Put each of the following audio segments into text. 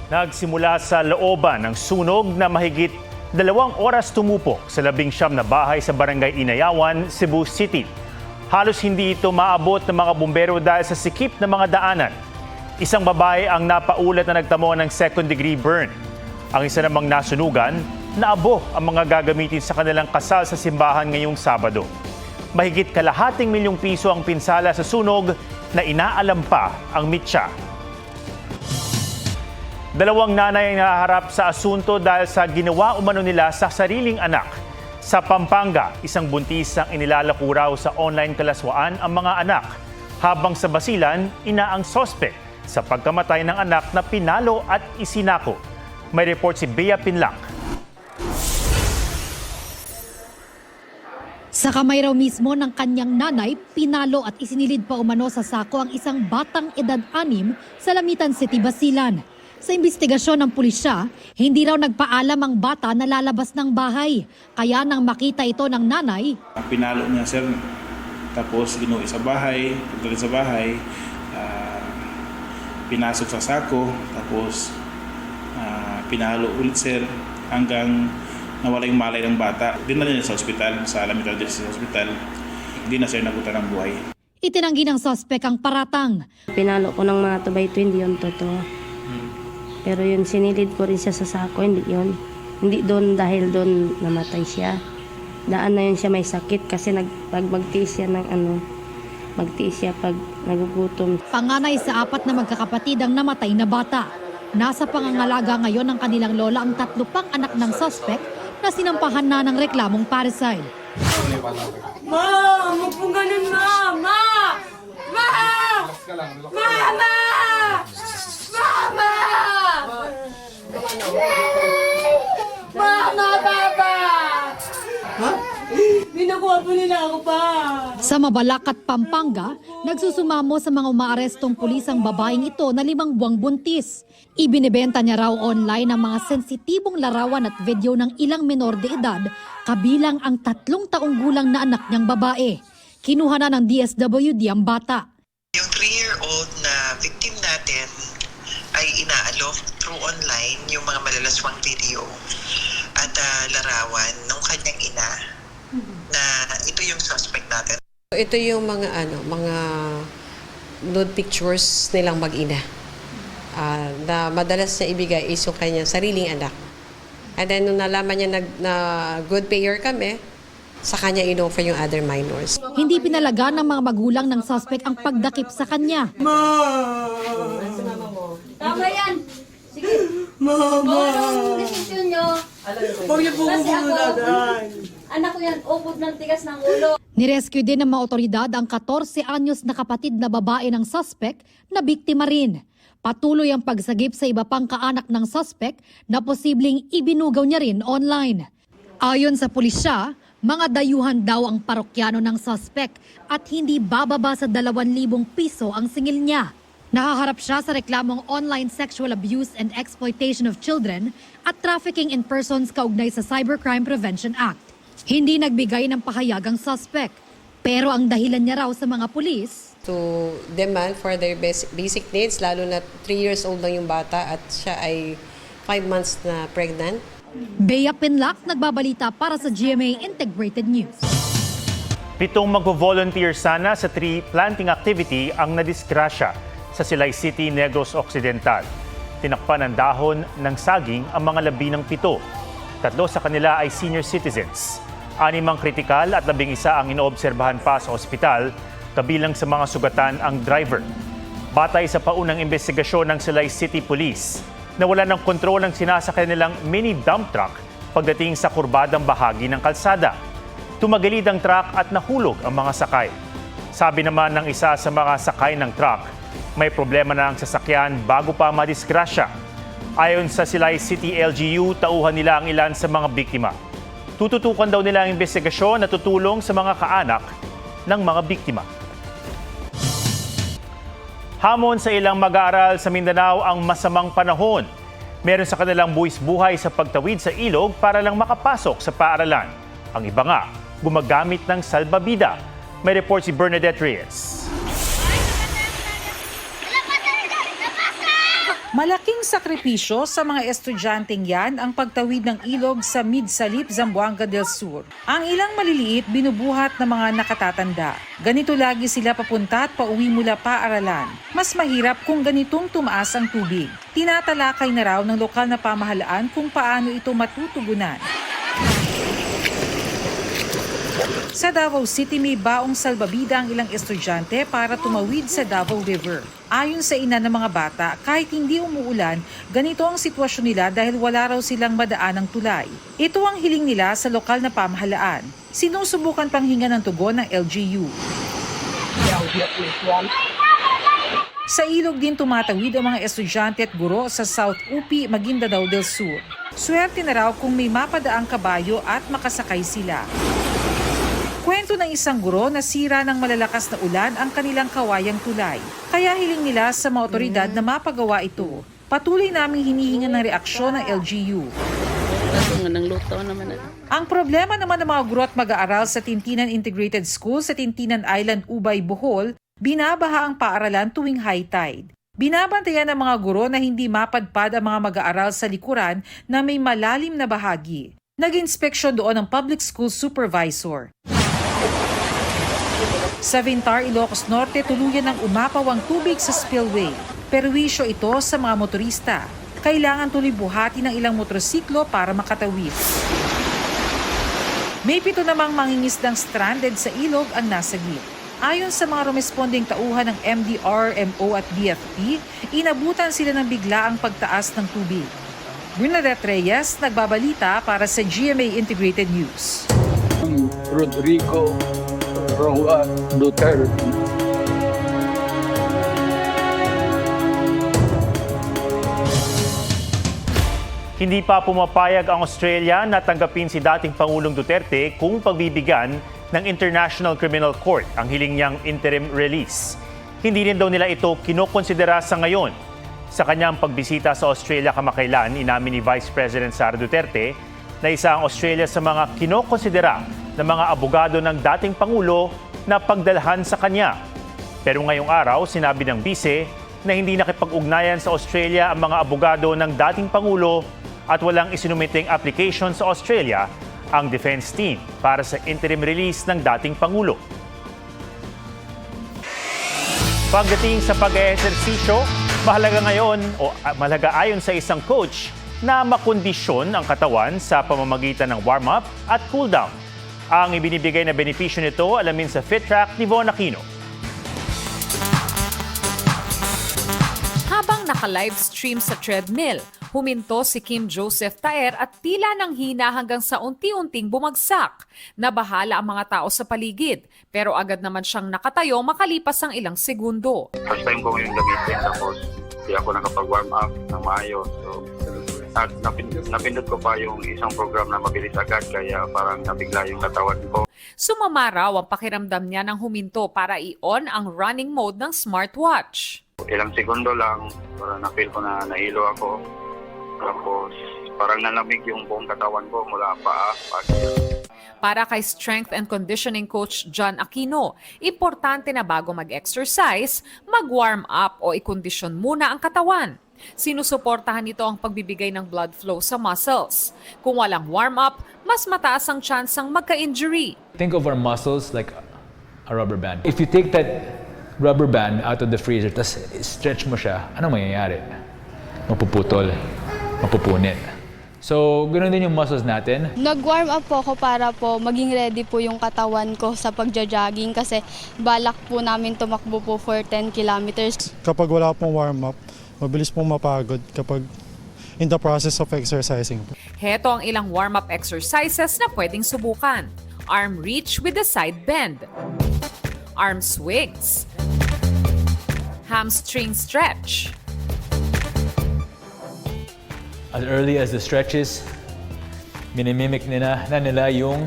Nagsimula sa looban ng sunog na mahigit 2 oras tumupok sa 19 na bahay sa Barangay Inayawan, Cebu City. Halos hindi ito maabot ng mga bumbero dahil sa sikip ng mga daanan. Isang babae ang napaulat na nagtamo ng second-degree burn. Ang isa namang nasunugan, naabo ang mga gagamitin sa kanilang kasal sa simbahan ngayong Sabado. Mahigit kalahating milyong piso ang pinsala sa sunog na inaalam pa ang mitya. 2 nanay ang nahaharap sa asunto dahil sa ginawa umano nila sa sariling anak. Sa Pampanga, isang buntis ang inilalako raw sa online kalaswaan ang mga anak. Habang sa Basilan, ina ang sospek sa pagkamatay ng anak na pinalo at isinako. May report si Bea Pinlac. Sa kamay raw mismo ng kanyang nanay, pinalo at isinilid pa umano sa sako ang isang batang edad 6 sa Lamitan City, Basilan. Sa imbestigasyon ng pulisya, hindi raw nagpaalam ang bata na lalabas ng bahay. Kaya nang makita ito ng nanay, pinalo niya sir, tapos inuwi sa bahay, pagdating sa bahay, pinasok sa sako, tapos pinalo ulit sir, hanggang nawala yung malay ng bata. Dinala niya sa ospital, sa Lamitan District Hospital. Hindi na sir nagutan ng buhay. itinanggi ng sospek ang paratang. Pinalo ko ng mga tubay 20 yun, totoo. Pero yun, sinilid ko rin siya sa sako, hindi yun. Hindi doon dahil doon namatay siya. Daan na yun siya may sakit kasi pag magtiis siya ng magtiis siya pag nagugutom. Panganay sa 4 na magkakapatid ang namatay na bata. Nasa pangangalaga ngayon ng kanilang lola ang 3 pang anak ng sospek na sinampahan na ng reklamong parricide. Ma! Huwag pong ganun, ma! Ma! Ma! Mama! Mama! Mama, Papa! Ha? Binakuha po nila ako pa. Sa Mabalacat, Pampanga, nagsusumamo sa mga umaarestong pulis ang babaeng ito na 5 buwang buntis. Ibinibenta niya raw online ang mga sensitibong larawan at video ng ilang menor de edad, kabilang ang 3 taong gulang na anak niyang babae. Kinuha na ng DSWD ang bata. Yung 3-year-old na victim natin ay inaalok through online yung mga malalaswang video at larawan ng kanyang ina na ito yung suspect natin. Ito yung mga nude pictures nilang mag-ina. Na madalas niya ibigay is yung kanyang sariling anak. And then nung nalaman niya na good payer kami, sa kanya in-offer yung other minors. Hindi pinalaga ng mga magulang ng suspect ang pagdakip sa kanya. Tama yan! Sige! Mama! Ano ang desisyon nyo? Huwag niyo po Kasi ako, dadaan. anak ko yan, upod ng tigas ng ulo. Nirescue din ng mga otoridad ang 14 anyos na kapatid na babae ng suspect na biktima rin. Patuloy ang pagsagip sa iba pang kaanak ng suspect na posibleng ibinugaw niya rin online. Ayon sa pulisya, mga dayuhan daw ang parokyano ng suspect at hindi bababa sa 2,000 piso ang singil niya. Nahaharap siya sa reklamong online sexual abuse and exploitation of children at trafficking in persons kaugnay sa Cybercrime Prevention Act. Hindi nagbigay ng pahayag ang suspect, pero ang dahilan niya raw sa mga pulis, To demand for their basic needs, lalo na 3 years old lang yung bata at siya ay 5 months na pregnant. Bea Pinlac, nagbabalita para sa GMA Integrated News. 7 magvo-volunteer sana sa tree planting activity ang nadisgrasya sa Silay City, Negros Occidental. Tinakpan ng dahon ng saging ang mga labi ng 7. 3 sa kanila ay senior citizens. 6 ang kritikal at 11 ang inoobserbahan pa sa ospital, kabilang sa mga sugatan ang driver. Batay sa paunang investigasyon ng Silay City Police, nawala ng kontrol ang sinasakay nilang mini dump truck pagdating sa kurbadang bahagi ng kalsada. Tumagilid ang truck at nahulog ang mga sakay. Sabi naman ng isa sa mga sakay ng truck, may problema na ang sasakyan bago pa madisgrasya. Ayon sa Silay City LGU, tauhan nila ang ilan sa mga biktima. Tututukan daw nila ang investigasyon na tutulong sa mga kaanak ng mga biktima. Hamon sa ilang mag-aaral sa Mindanao ang masamang panahon. Meron sa kanilang buwis-buhay sa pagtawid sa ilog para lang makapasok sa paaralan. Ang iba nga, gumagamit ng salbabida. May report si Bernadette Reyes. Malaking sakripisyo sa mga estudyanteng yan ang pagtawid ng ilog sa Midsalip, Zamboanga del Sur. Ang ilang maliliit binubuhat ng mga nakatatanda. Ganito lagi sila papunta at pauwi mula paaralan. Mas mahirap kung ganitong tumaas ang tubig. Tinatalakay na raw ng lokal na pamahalaan kung paano ito matutugunan. Sa Davao City, may baong salbabida ang ilang estudyante para tumawid sa Davao River. Ayon sa ina ng mga bata, kahit hindi umuulan, ganito ang sitwasyon nila dahil wala raw silang madaan ng tulay. Ito ang hiling nila sa lokal na pamahalaan. Sinusubukan pang hinga ng tugon ng LGU. Sa ilog din tumatawid ang mga estudyante at guro sa South Upi, Maguindanao del Sur. Swerte na raw kung may mapadaang kabayo at makasakay sila. Kwento ng isang guro na sira ng malalakas na ulan ang kanilang kawayang tulay. Kaya hiling nila sa mga otoridad na mapagawa ito. Patuloy naming hinihingan ng reaksyon ng LGU. Ang problema naman ng mga guro at mag-aaral sa Tintinan Integrated School sa Tintinan Island, Ubay, Bohol, binabaha ang paaralan tuwing high tide. Binabantayan ng mga guro na hindi mapadpad ang mga mag-aaral sa likuran na may malalim na bahagi. Nag-inspeksyon doon ang public school supervisor. Sa Vintar, Ilocos Norte, tuluyan ng umapaw ang tubig sa spillway. Perwisyo ito sa mga motorista. Kailangan tuloy buhati ng ilang motorsiklo para makatawid. May 7 namang mangingisdang stranded sa ilog ang nasagip. Ayon sa mga rumesponding tauhan ng MDR, MO at BFP, inabutan sila ng biglaang pagtaas ng tubig. Bernadette Reyes, nagbabalita para sa GMA Integrated News. Rodrigo Roa Duterte. Hindi pa pumapayag ang Australia na tanggapin si dating Pangulong Duterte kung pagbibigyan ng International Criminal Court ang hiling niyang interim release. Hindi rin daw nila ito kinokonsidera sa ngayon. Sa kanyang pagbisita sa Australia kamakailan, inamin ni Vice President Sara Duterte na isa ang Australia sa mga kinokonsidera ng mga abogado ng dating Pangulo na pagdalhan sa kanya. Pero ngayong araw, sinabi ng bise na hindi nakipag-ugnayan sa Australia ang mga abogado ng dating Pangulo at walang isinumiting application sa Australia ang defense team para sa interim release ng dating Pangulo. Pagdating sa pag-eehersisyo, mahalaga ayon sa isang coach na makondisyon ang katawan sa pamamagitan ng warm-up at cool-down. Ang ibinibigay na benepisyo nito, alamin sa Fit Track ni Von Aquino. Habang naka-livestream sa treadmill, huminto si Kim Joseph Taer at tila nang hina hanggang sa unti-unting bumagsak. Nabahala ang mga tao sa paligid, pero agad naman siyang nakatayo makalipas ang ilang segundo. First time ko yung gamitin, tapos hindi ako nakapag-warm up na maayos. So, at napindot ko pa yung isang program na mabilis agad, kaya parang nabigla yung katawan ko. Sumama raw ang pakiramdam niya nang huminto para i-on ang running mode ng smartwatch. Ilang segundo lang, parang na-feel ko na nahilo ako. Tapos parang nalamig yung buong katawan ko mula paa. Para kay strength and conditioning coach John Aquino, importante na bago mag-exercise, mag-warm up o i-kondisyon muna ang katawan. Sinusuportahan nito ang pagbibigay ng blood flow sa muscles. Kung walang warm-up, mas mataas ang tsansang magka-injury. Think of our muscles like a rubber band. If you take that rubber band out of the freezer, tas stretch mo siya, anong mangyayari? Mapuputol, mapupunit. So, ganoon din yung muscles natin. Nag-warm up po ako para po maging ready po yung katawan ko sa pagja-jogging kasi balak po namin tumakbo po for 10 kilometers. Kapag wala pong warm up, mabilis pong mapagod kapag in the process of exercising. Heto ang ilang warm-up exercises na pwedeng subukan. Arm reach with the side bend. Arm swings. Hamstring stretch. As early as the stretches, minimimic nila yung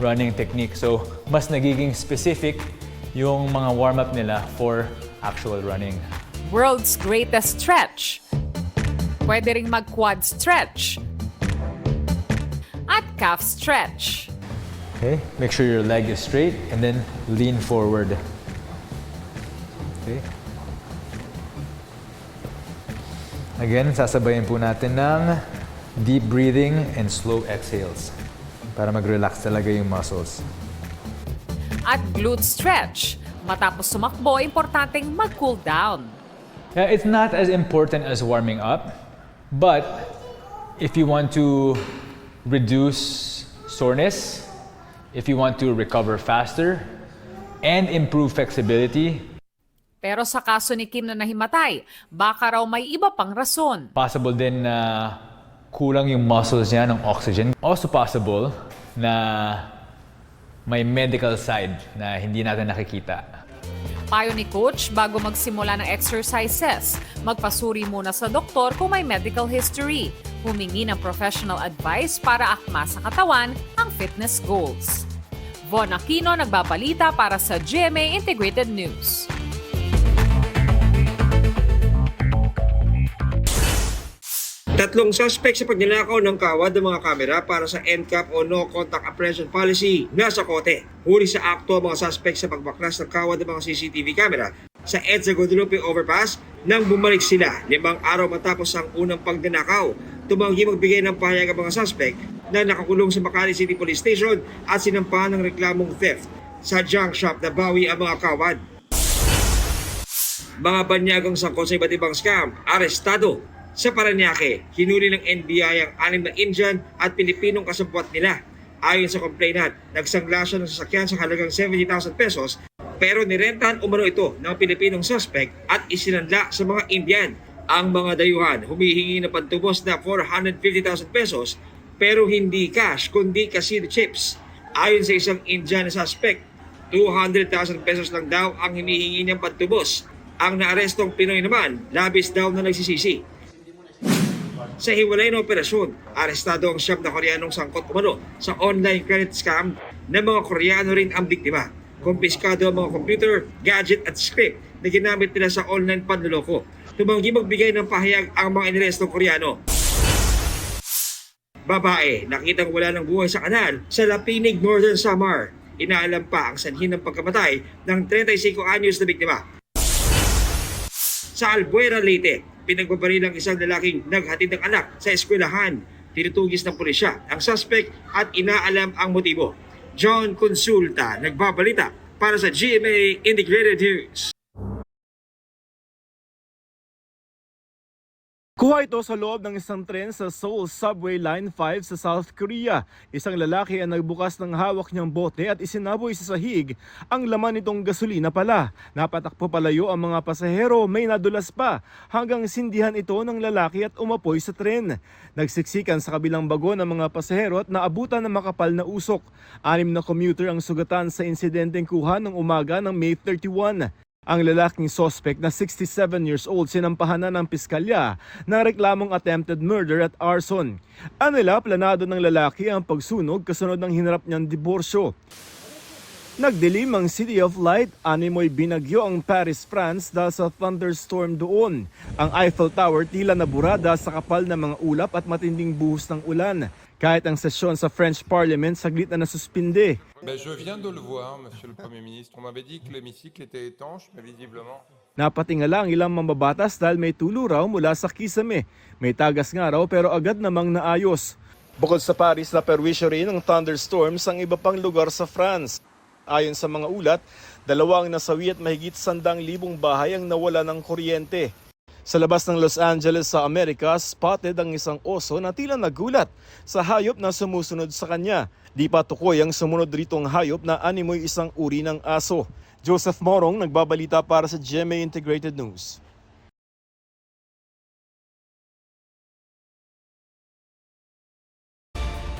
running technique. So, mas nagiging specific yung mga warm-up nila for actual running. World's greatest stretch. Pwede ring mag-quad stretch. At calf stretch. Okay, make sure your leg is straight and then lean forward. Okay. Again, sasabayin po natin ng deep breathing and slow exhales para mag-relax talaga yung muscles. At glute stretch. Matapos sumakbo, importanteng mag-cool down. Yeah, it's not as important as warming up, but if you want to reduce soreness, if you want to recover faster, and improve flexibility, Pero sa kaso ni Kim na nahimatay, baka raw may iba pang rason. possible din na kulang yung muscles niya ng oxygen. Also possible na may medical side na hindi natin nakikita. Payo ni Coach, bago magsimula ng exercises, magpasuri muna sa doktor kung may medical history. Humingi ng professional advice para akma sa katawan ang fitness goals. Von Aquino nagbabalita para sa GMA Integrated News. Tatlong suspect sa pagnanakaw ng kawad ng mga kamera para sa NCAP o No Contact Apprehension Policy nasa kote. Huli sa akto ang mga suspect sa pagbaklas ng kawad ng mga CCTV camera sa EDSA Guadalupe Overpass nang bumalik sila 5 araw matapos ang unang pagnanakaw. Tumanggi magbigay ng pahayag ang mga suspect na nakakulong sa Makati City Police Station at sinampahan ng reklamong theft sa junk shop na bawi ang mga kawad. Mga banyagang sangkot sa iba't ibang scam, arestado. Sa Parañaque, hinuli ng NBI ang 6 na Indian at Pilipinong kasabwat nila. Ayon sa complainant, nagsangla siya ng sasakyan sa halagang 70,000 pesos pero nirentahan umano ito ng Pilipinong suspect at isinanla sa mga Indian. Ang mga dayuhan humihingi ng pantubos na 450,000 pesos pero hindi cash kundi casino chips. Ayon sa isang Indian na suspect, 200,000 pesos lang daw ang hinihingi niyang pantubos. Ang naarestong Pinoy naman, labis daw na nagsisisi. Sa hiwalay na operasyon, arestado ang 7 na Koreanong sangkot umano sa online credit scam na mga Koreano rin ang biktima. Kumpiskado ang mga computer, gadget at script na ginamit nila sa online panloloko. Tumanggi magbigay ng pahayag ang mga inarestong Koreano. Babae, nakitang wala ng buhay sa kanal sa Lapinig, Northern Samar. Inaalam pa ang sanhin ng pagkamatay ng 35 anyos na biktima. Sa Albuera, Leyte, pinagbabaril ang isang lalaking naghatid ng anak sa eskwelahan. Tinutugis ng pulisya ang suspect at inaalam ang motibo. John Consulta, nagbabalita para sa GMA Integrated News. Kuha ito sa loob ng isang tren sa Seoul Subway Line 5 sa South Korea. Isang lalaki ang nagbukas ng hawak niyang bote at isinaboy sa sahig. Ang laman nitong gasolina pala. Napatakpo palayo ang mga pasahero, may nadulas pa hanggang sindihan ito ng lalaki at umapoy sa tren. Nagsiksikan sa kabilang bagon ang mga pasahero at naabutan ng makapal na usok. 6 na commuter ang sugatan sa insidenteng kuha ng umaga ng May 31. Ang lalaking suspect na 67 years old sinampahan na ng piskalya ng reklamong attempted murder at arson. Anila, planado ng lalaki ang pagsunog kasunod ng hinarap niyang diborsyo. Nagdilim ang City of Light, animoy binagyo ang Paris, France dahil sa thunderstorm doon. Ang Eiffel Tower tila naburada sa kapal ng mga ulap at matinding buhos ng ulan. Kahit ang sesyon sa French Parliament saglit na nasuspinde. Je viens de le voir, Monsieur le Premier ministre. On m'avait dit que l'hémicycle était étanche, mais visiblement... Napatingala ang ilang mambabatas dahil may tulo raw mula sa kisame. May tagas nga raw pero agad namang naayos. Bukod sa Paris, naperwisyo rin ng thunderstorms ang iba pang lugar sa France. Ayon sa mga ulat, 2 ang nasawi at mahigit 100,000 bahay ang nawala ng kuryente. Sa labas ng Los Angeles sa Amerika, spotted ang isang oso na tila nagulat sa hayop na sumusunod sa kanya. Di pa tukoy ang sumunod ritong hayop na animoy isang uri ng aso. Joseph Morong, nagbabalita para sa GMA Integrated News.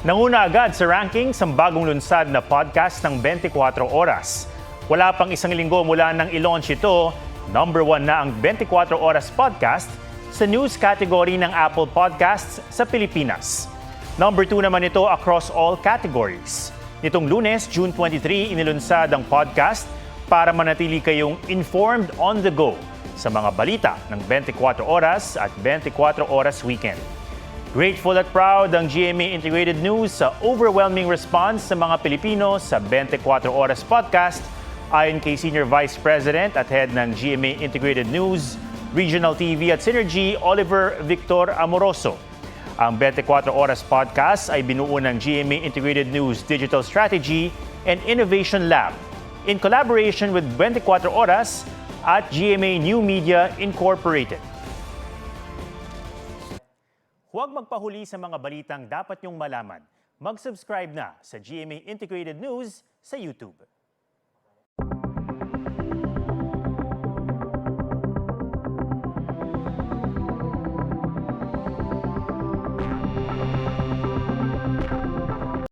Nanguna agad sa rankings ang bagong lunsad na podcast ng 24 Oras. Wala pang isang linggo mula nang i-launch ito, number 1 na ang 24 Oras podcast sa news category ng Apple Podcasts sa Pilipinas. Number 2 naman ito across all categories. Nitong Lunes, June 23, inilunsad ang podcast para manatili kayong informed on the go sa mga balita ng 24 Oras at 24 Oras Weekend. Grateful at proud ang GMA Integrated News sa overwhelming response sa mga Pilipino sa 24 Oras Podcast ayon kay Senior Vice President at Head ng GMA Integrated News, Regional TV at Synergy, Oliver Victor Amoroso. Ang 24 Oras Podcast ay binuo ng GMA Integrated News Digital Strategy and Innovation Lab in collaboration with 24 Oras at GMA New Media Incorporated. Huwag magpahuli sa mga balitang dapat niyong malaman. Mag-subscribe na sa GMA Integrated News sa YouTube.